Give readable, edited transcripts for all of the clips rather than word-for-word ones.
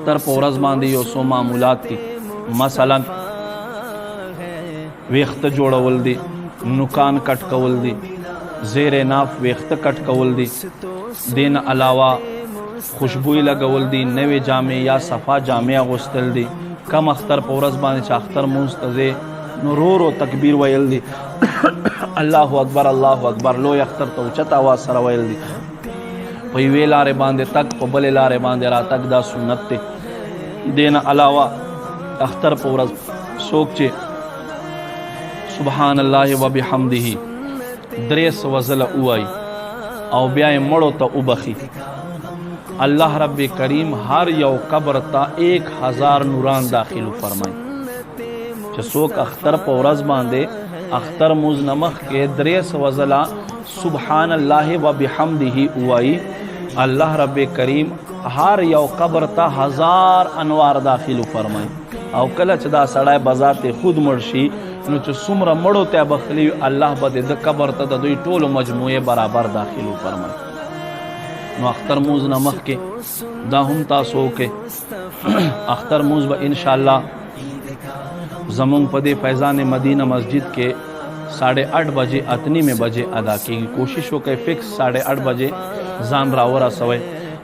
اختر په ورځ باندې یو څو معمولات دي، مثلا ویخته جوړول دي، نوکان کټ کول دي، زیر ناف ویخته کټ کول دي، دین علاوه خوشبوئی لګول دي، نوې جامې یا صفا جامې اغوستل دي. کم اختر په ورځ باندې چې اختر مونځ ته ځې نو رو تکبیر ویل دي، الله اکبر الله اکبر، لوی اختر ته اوچت اواز سره ویل دي. په یوې لارې باندې تک په بلې لارې باندې راتګ دا سنت دی. دین علاوه اختر په ورځ څوک چې سبحان الله وبحمده 300 ځله ووایي او بیا یې مړو ته وبخي، الله رب کریم ہر یو قبر تا 1000 نوران داخلو فرمائی. چې څوک اختر په ورځ باندې اختر موز نمخ کې 300 ځله سبحان الله وبحمده وایي، الله رب کریم ہر یو قبر تا 1000 انوار داخلو فرمائی. او کله چې دا سړی بذات خود مرشي نو چې څومره مړو ته بخلی الله به د قبر ته د دوی ټولو مجموعه برابر داخلو فرمائی. نو اختر موز نمخ کې دا هم تاسو کې اختر موز به ان شاء الله زمون په دې فیضان مدینہ مسجد کې 8:30 بجے اتنی میں بجے ادا کیږي. کوشش وکړئ فکس 8:30 بجے ځان راورا سوي.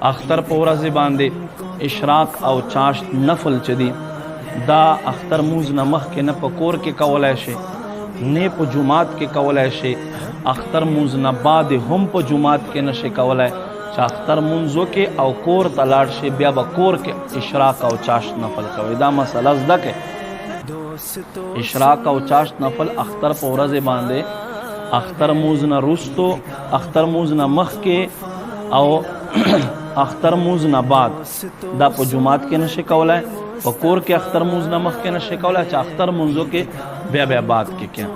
اختر په ورځ باندې اشراق او چاشت نفل چدي دا اختر موز نمخ کې نه پکور کې کولای شي نه په جمعات کې کولای شي. اختر موز نه بعد هم په جمعات کې نشي کولای. چې اختر منځو کې او کور تلاړ شي بیا به کور کې اشراق او چاشت نفل کوي. دا مسله زده کې اشراق او چاشت نفل اختر په ورځ باندې اختر موز نه رستو، اختر موز نه مخ کې او اختر موز نه بعد دا په جمعات کې نشي کولای، په کور کې اختر موز نه مخ کې نشي کولای. چې اختر منځو کې بیا بعد کې کیا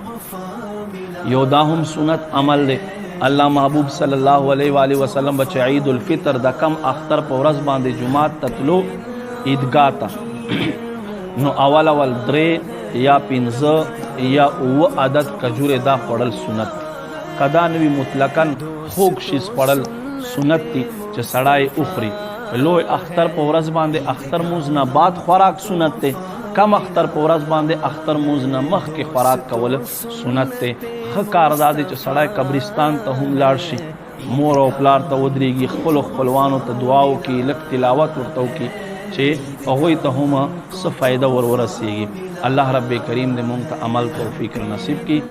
یو دا هم سنت عمل دی. الله محبوب صلی الله علیه و آله وسلم بچ عید الفطر د کم اختر په ورځ باندې جمعات تطلو عیدګاه ته نو اول 3 یا 15 یا 9 عدد کجوره دا پړل سنت کدا نوی مطلقاً خوږ شیز پړل سنت دي چې سړای اخري. لوی اختر په ورځ باندې اختر موز نه بعد خوراک سنت دی. کم اختر په ورځ باندې اختر موز نه مخ کې خوراک کول سنت دی. ښه کار دا دی چې سړی قبرستان ته هم لاړ شي، مور او پلار ته ودرېږي، خپلو خپلوانو ته دعا وکړي، لږ تلاوت ورته وکړي چې هغوی ته هم څه فایده ورسیږي. الله رب کریم دې موږ ته عمل توفیق نصیب کړي.